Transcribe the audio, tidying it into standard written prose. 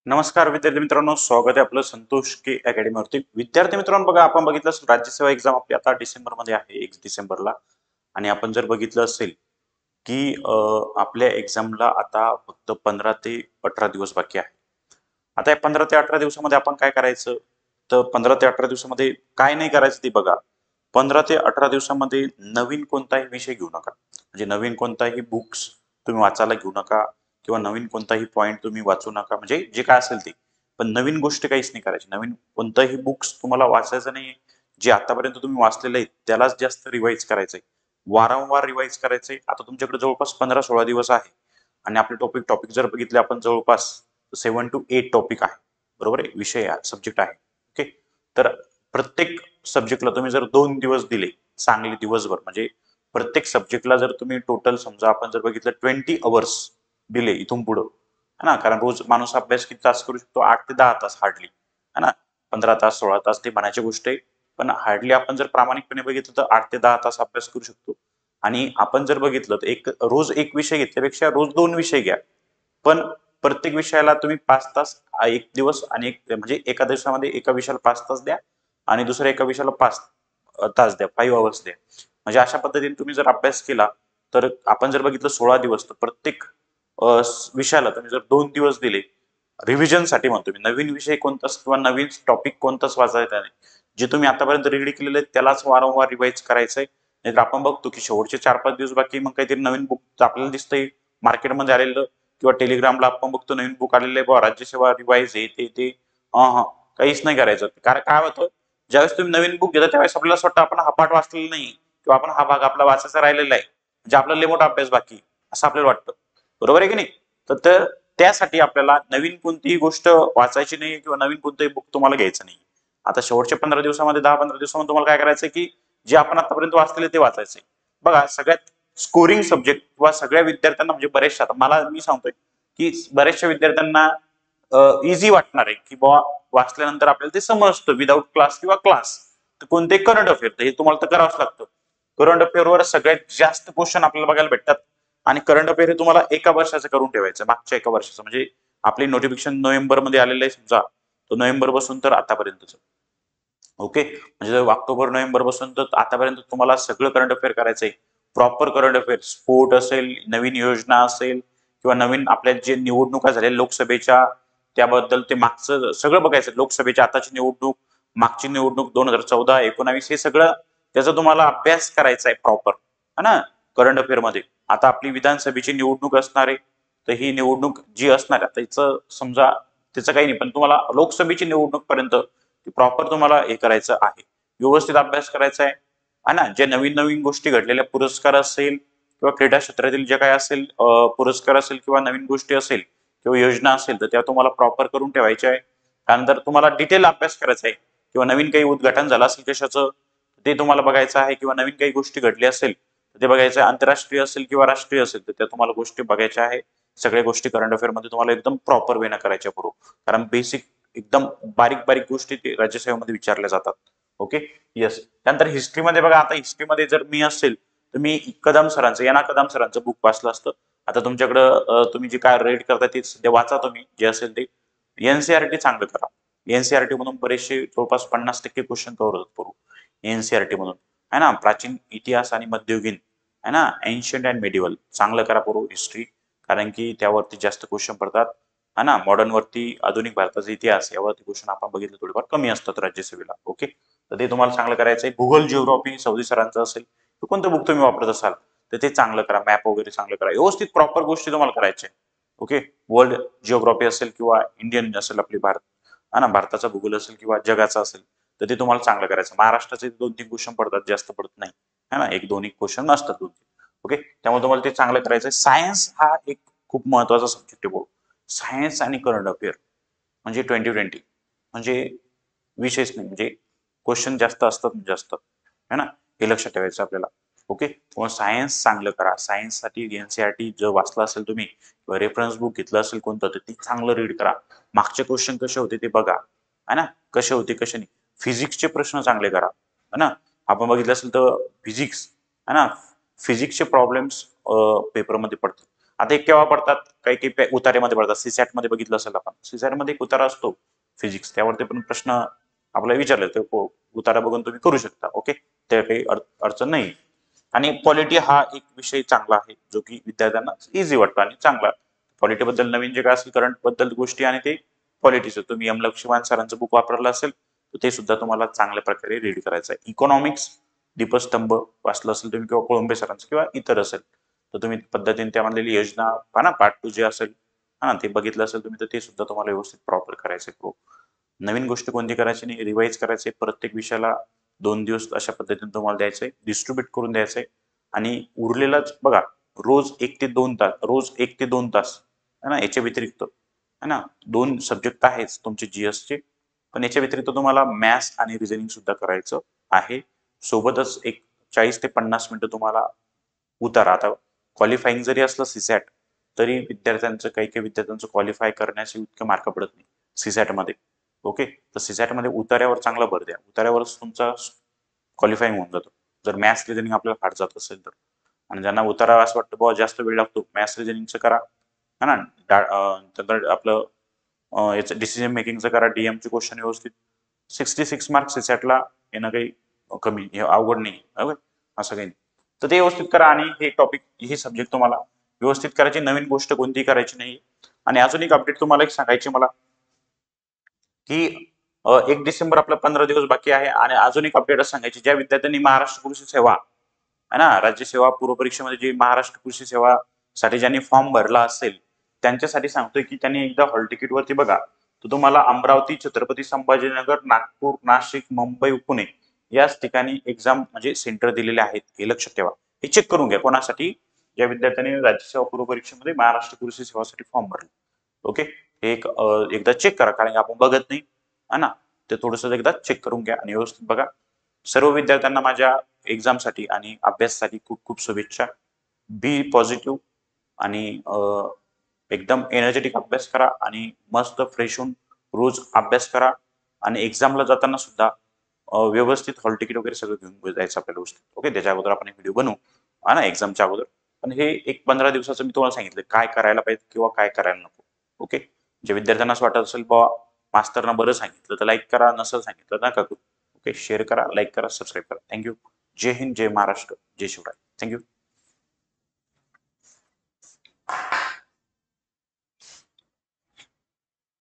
नमस्कार विद्यार्थी मित्रांनो, स्वागत आहे आपलं संतोष के अकॅडमीवरती. विद्यार्थी मित्रांनो, बघा आपण बघितलं असेल राज्यसेवा एक्झाम आपली आता डिसेंबरमध्ये आहे, 1 डिसेंबरला. आणि आपण जर बघितलं असेल की आपल्या एक्झामला आता फक्त 15 ते 18 दिवस बाकी आहे. आता या 15 ते 18 दिवसामध्ये आपण काय करायचं? तर 15 ते 18 दिवसामध्ये काय नाही करायचं ते बघा. 15 ते 18 दिवसामध्ये नवीन कोणताही विषय घेऊ नका. म्हणजे नवीन कोणताही बुक्स तुम्ही वाचायला घेऊ नका किंवा नवीन कोणताही पॉइंट तुम्ही वाचू नका. म्हणजे जे काय असेल ते. पण नवीन गोष्ट काहीच नाही करायची. नवीन कोणताही बुक्स तुम्हाला वाचायचं नाही. जे आतापर्यंत तुम्ही वाचलेलं आहे त्यालाच जास्त रिवाइज करायचंय. वारंवार रिवाइज करायचंय. आता तुमच्याकडे जवळपास 15-16 दिवस आहे आणि आपले टॉपिक जर बघितले आपण जवळपास 7 to 8 टॉपिक आहे. बरोबर आहे? विषय सब्जेक्ट आहे. ओके. तर प्रत्येक सब्जेक्टला तुम्ही जर 2 दिवस दिले चांगले दिवसभर, म्हणजे प्रत्येक सब्जेक्टला जर तुम्ही टोटल समजा आपण जर बघितलं 20 अवर्स दिले इथून पुढं, है ना? कारण रोज माणूस अभ्यास किती तास करू शकतो? 8 ते 10 तास हार्डली, है ना? 15 तास 16 तास ते म्हणायची गोष्ट आहे. पण हार्डली आपण जर प्रामाणिकपणे बघितलं तर 8 ते 10 तास अभ्यास करू शकतो. आणि आपण जर बघितलं तर रोज एक विषय घेतल्यापेक्षा रोज 2 विषय घ्या. पण प्रत्येक विषयाला तुम्ही 5 तास, एक दिवस आणि म्हणजे एका दिवसामध्ये एका विषयाला 5 तास द्या आणि दुसऱ्या एका विषयाला 5 तास द्या, 5 अवर्स द्या. म्हणजे अशा पद्धतीने तुम्ही जर अभ्यास केला तर आपण जर बघितलं 16 दिवस, तर प्रत्येक विषयाला तुम्ही जर 2 दिवस दिले रिव्हिजनसाठी, म्हणतो मी, नवीन विषय कोणताच किंवा नवीन टॉपिक कोणताच वाचायचा नाही. जे तुम्ही आतापर्यंत रीड केलेलं आहे त्यालाच वारंवार रिवाइज करायचंय. नाहीतर आपण बघतो की शेवटचे 4-5 दिवस बाकी मग काहीतरी नवीन बुक आपल्याला दिसतंय मार्केटमध्ये आलेलं किंवा टेलिग्रामला आपण बघतो नवीन बुक आलेलं आहे बघा, राज्यसेवा रिवाइज हे ते काहीच नाही करायचं. कारण काय होतं, ज्यावेळेस तुम्ही नवीन बुक घेता त्यावेळेस आपल्याला असं वाटतं आपण हा पाठ वाचलेला नाही किंवा आपण हा भाग आपला वाचायचा राहिलेला आहे, म्हणजे आपला लय मोठा अभ्यास बाकी, असं आपल्याला वाटतं. बरोबर आहे की नाही? तर त्यासाठी आपल्याला नवीन कोणतीही गोष्ट वाचायची नाही किंवा नवीन कोणतंही बुक तुम्हाला घ्यायचं नाही. आता शेवटच्या 15 दिवसामध्ये, 10-15 दिवसामध्ये तुम्हाला काय करायचंय की जे आपण आतापर्यंत वाचलेले ते वाचायचंय. बघा, सगळ्यात स्कोरिंग सब्जेक्ट किंवा सगळ्या विद्यार्थ्यांना, म्हणजे बरेचशा, आता मला मी सांगतोय की बऱ्याचशा विद्यार्थ्यांना इझी वाटणार आहे की बाबा वाचल्यानंतर आपल्याला ते समजतं विदाऊट क्लास किंवा क्लास. तर कोणते करंट अफेअर, तर हे तुम्हाला तर करावंच लागतं. करंट अफेअरवर सगळ्यात जास्त क्वेश्चन आपल्याला बघायला भेटतात. आणि करंट अफेअर हे तुम्हाला एका वर्षाचं करून ठेवायचं, मागच्या एका वर्षाचं. म्हणजे आपली नोटिफिकेशन नोव्हेंबरमध्ये आलेलं आहे समजा, तर नोव्हेंबर पासून तर आतापर्यंतच. ओके. म्हणजे जर ऑक्टोबर नोव्हेंबर पासून तर आतापर्यंत तुम्हाला सगळं करंट अफेअर करायचंय. प्रॉपर करंट अफेअर, स्पोर्ट असेल, नवीन योजना असेल किंवा नवीन आपल्या जे निवडणुका झाल्या लोकसभेच्या, त्याबद्दल ते मागचं सगळं बघायचं. लोकसभेची आताची निवडणूक, मागची निवडणूक 2014-19 हे सगळं त्याचा तुम्हाला अभ्यास करायचा आहे प्रॉपर, है ना? करंट अफेअर मध्ये. आता आपली विधानसभेची निवडणूक असणार आहे, तर ही निवडणूक जी असणार आहे त्याचं समजा त्याचं काही नाही, पण तुम्हाला लोकसभेची निवडणूक पर्यंत प्रॉपर तुम्हाला हे करायचं आहे. व्यवस्थित अभ्यास करायचा आहे, है ना? जे नवीन नवीन गोष्टी घडलेल्या, पुरस्कार असेल किंवा क्रीडा क्षेत्रातील जे काही असेल, पुरस्कार असेल किंवा नवीन गोष्टी असेल किंवा योजना असेल, तर त्या तुम्हाला प्रॉपर करून ठेवायच्या आहे. त्यानंतर तुम्हाला डिटेल अभ्यास करायचा आहे किंवा नवीन काही उद्घाटन झालं असेल कशाचं, ते तुम्हाला बघायचं आहे किंवा नवीन काही गोष्टी घडल्या असेल तर ते बघायचं आहे. आंतरराष्ट्रीय असेल किंवा राष्ट्रीय असेल तर त्या तुम्हाला गोष्टी बघायच्या आहे. सगळ्या गोष्टी करंट अफेअर मध्ये तुम्हाला एकदम प्रॉपर वेनं करायच्या बरोबर. कारण बेसिक एकदम बारीक बारीक गोष्टी ते राज्यसेवेमध्ये विचारल्या जातात. ओके. येस. त्यानंतर हिस्ट्रीमध्ये बघा, आता हिस्ट्रीमध्ये जर मी असेल तर मी कदम सरांचं, या ना कदम सरांचं बुक वाचलं असतं. आता तुमच्याकडं तुम्ही जे काय रेड करता ते सध्या वाचा, तुम्ही जे असेल ते. एनसीआरटी चांगलं करा. एनसीआरटी मधून बरेचसे जवळपास 50% क्वेश्चन कव्हर होतात पूर्ण एनसीआरटी मधून, है ना? प्राचीन इतिहास आणि मध्ययुगीन, है ना? एन्शियंट अँड मेडिवल चांगलं करा पूर्व हिस्ट्री, कारण की त्यावरती जास्त क्वेश्चन पडतात, है ना? मॉडर्न वरती आधुनिक भारताचा इतिहास यावरती क्वेश्चन आपण बघितलं थोडेफार कमी असतात राज्यसेवेला. ओके. तर ते तुम्हाला चांगलं करायचं आहे. भूगोल जिओग्राफी सौदी सरांचं असेल तर कोणतं बुक तुम्ही वापरत असाल तर ते चांगलं करा. मॅप वगैरे चांगलं करा. व्यवस्थित प्रॉपर गोष्टी तुम्हाला करायच्या. ओके. वर्ल्ड जिओग्राफी असेल किंवा इंडियन असेल आपली भारत, है ना? भारताचा भूगोल असेल किंवा जगाचा असेल तर ते तुम्हाला चांगलं करायचं. महाराष्ट्राचे 2-3 क्वेश्चन पडतात, जास्त पडत नाही, है ना? 1-2 क्वेश्चन नसतात 2-3. ओके. त्यामुळे तुम्हाला ते चांगलं करायचं आहे. सायन्स हा एक खूप महत्वाचा सब्जेक्ट आहे. सायन्स आणि करंट अफेअर म्हणजे 2020 म्हणजे विषयच नाही, म्हणजे क्वेश्चन जास्त असतात म्हणजे असतात, है ना? हे लक्षात ठेवायचं आपल्याला. ओके. किंवा सायन्स चांगलं करा. सायन्ससाठी एनसीआरटी जर वाचला असेल तुम्ही किंवा रेफरन्स बुक घेतलं असेल कोणतं, तर ती चांगलं रीड करा. मागचे क्वेश्चन कसे होते ते बघा, है ना? कसे होते कसे नाही. फिजिक्सचे प्रश्न चांगले करा, है ना? आपण बघितलं असेल तर फिजिक्स, है ना? फिजिक्सचे प्रॉब्लेम्स पेपरमध्ये पडतात. आता एक केव्हा पडतात, काही काही उतार्यामध्ये पडतात. सीसॅट मध्ये बघितलं असेल आपण, सीसॅट मध्ये एक उतारा असतो फिजिक्स, त्यावरती पण प्रश्न आपल्याला विचारले तर उतारा बघून तुम्ही करू शकता. ओके, त्या काही अडचण नाही. आणि पॉलिटी हा एक विषय चांगला आहे जो की विद्यार्थ्यांना इझी वाटतो आणि चांगला. पॉलिटी बद्दल नवीन जे काय असेल करंट बद्दल गोष्टी आणि ते पॉलिटीचं तुम्ही एम लक्ष्मण सरांचं बुक वापरलं असेल तर ते सुद्धा तुम्हाला चांगल्या प्रकारे रीड करायचं आहे. इकॉनॉमिक्स दीपस्तंभ वाचलं असेल तुम्ही किंवा कोळंबे सरांचं किंवा इतर असेल तर तुम्ही पद्धतीने त्यामधली योजना पहा ना, पार्ट 2 जे असेल हा ते बघितलं असेल तुम्ही तर ते सुद्धा तुम्हाला व्यवस्थित प्रॉपर करायचे. नवीन गोष्ट कोणती करायची नाही, रिवाइज करायचे. प्रत्येक विषयाला 2 दिवस अशा पद्धतीने तुम्हाला द्यायचंय, डिस्ट्रीब्यूट करून द्यायचंय. आणि उरलेलाच बघा, रोज 1 ते 2 तास, रोज 1 ते 2 तास है ना, याच्या व्यतिरिक्त है ना, 2 सब्जेक्ट आहेच तुमचे जीएसचे, पण याच्या व्यतिरिक्त तुम्हाला मॅथ्स आणि रिझनिंग सुद्धा करायचं आहे. सोबतच एक 40 ते 50 मिनिटं तुम्हाला उतारा. आता क्वालिफाईंग जरी असलं सीसॅट तरी विद्यार्थ्यांचं काही काही विद्यार्थ्यांचं क्वालिफाय करण्याचे इतके मार्क पडत नाही सीसॅट मध्ये. ओके, तर सीसॅट मध्ये उतार्यावर चांगला भर द्या, उतार्यावरच तुमचा क्वालिफाईंग होऊन जातो जर मॅथ्स रिझनिंग आपल्याला हार्ड जात असेल तर. आणि ज्यांना उतारा असं वाटतं बाबा जास्त वेळ लागतो मॅथ्स रिझनिंगचं करा है ना, त्यानंतर आपलं याचं डिसिजन मेकिंगचं करा, डीएमचे क्वेश्चन व्यवस्थित. 66 मार्क्स सीसॅटला येणं काही कमी हे अवघड नाही, ओके असं काही नाही. तर ते व्यवस्थित करा आणि हे टॉपिक हे सब्जेक्ट तुम्हाला व्यवस्थित करायची, नवीन गोष्ट कोणतीही करायची नाही. आणि अजून एक अपडेट तुम्हाला एक सांगायची मला की 1 डिसेंबर आपला 15 दिवस बाकी आहे. आणि अजून एक अपडेट सांगायची, ज्या विद्यार्थ्यांनी महाराष्ट्र कृषी सेवा है ना, राज्य सेवा पूर्व परीक्षेमध्ये जे महाराष्ट्र कृषी सेवा साठी ज्यांनी फॉर्म भरला असेल त्यांच्यासाठी सांगतोय की त्यांनी एकदा हॉल तिकीट वरती बघा, तर तुम्हाला अमरावती, छत्रपती संभाजीनगर, नागपूर, नाशिक, मुंबई, पुणे याच ठिकाणी एक्झाम म्हणजे सेंटर दिलेले आहेत, हे लक्षात ठेवा. हे चेक करून घ्या कोणासाठी, ज्या विद्यार्थ्यांनी राज्यसेवा पूर्व परीक्षेमध्ये महाराष्ट्र कृषी सेवासाठी फॉर्म भरला. ओके, हे एक एकदा चेक करा, कारण आपण बघत नाही है ना, ते थोडस एकदा चेक करून घ्या आणि व्यवस्थित बघा. सर्व विद्यार्थ्यांना माझ्या एक्झामसाठी आणि अभ्यासासाठी खूप खूप शुभेच्छा. बी पॉझिटिव्ह आणि एकदम एनर्जेटिक अभ्यास करा आणि मस्त फ्रेश होऊन रोज अभ्यास करा. आणि एक्झामला जाताना सुद्धा व्यवस्थित हॉल तिकीट वगैरे सगळं घेऊन जायचं आपल्याला व्यवस्थित. ओके, त्याच्या अगोदर आपण एक व्हिडिओ बनवू हा ना एक्झामच्या अगोदर. पण हे एक 15 दिवसाचं मी तुम्हाला सांगितलं काय करायला पाहिजे किंवा काय करायला नको. ओके, जे विद्यार्थ्यांना असं वाटत असेल बाबा मास्तरनं बरं सांगितलं तर लाईक करा, नसेल सांगितलं नका करू. ओके, शेअर करा, लाईक करा, सबस्क्राईब करा. थँक्यू. जय हिंद, जय महाराष्ट्र, जय शिवराय. थँक्यू.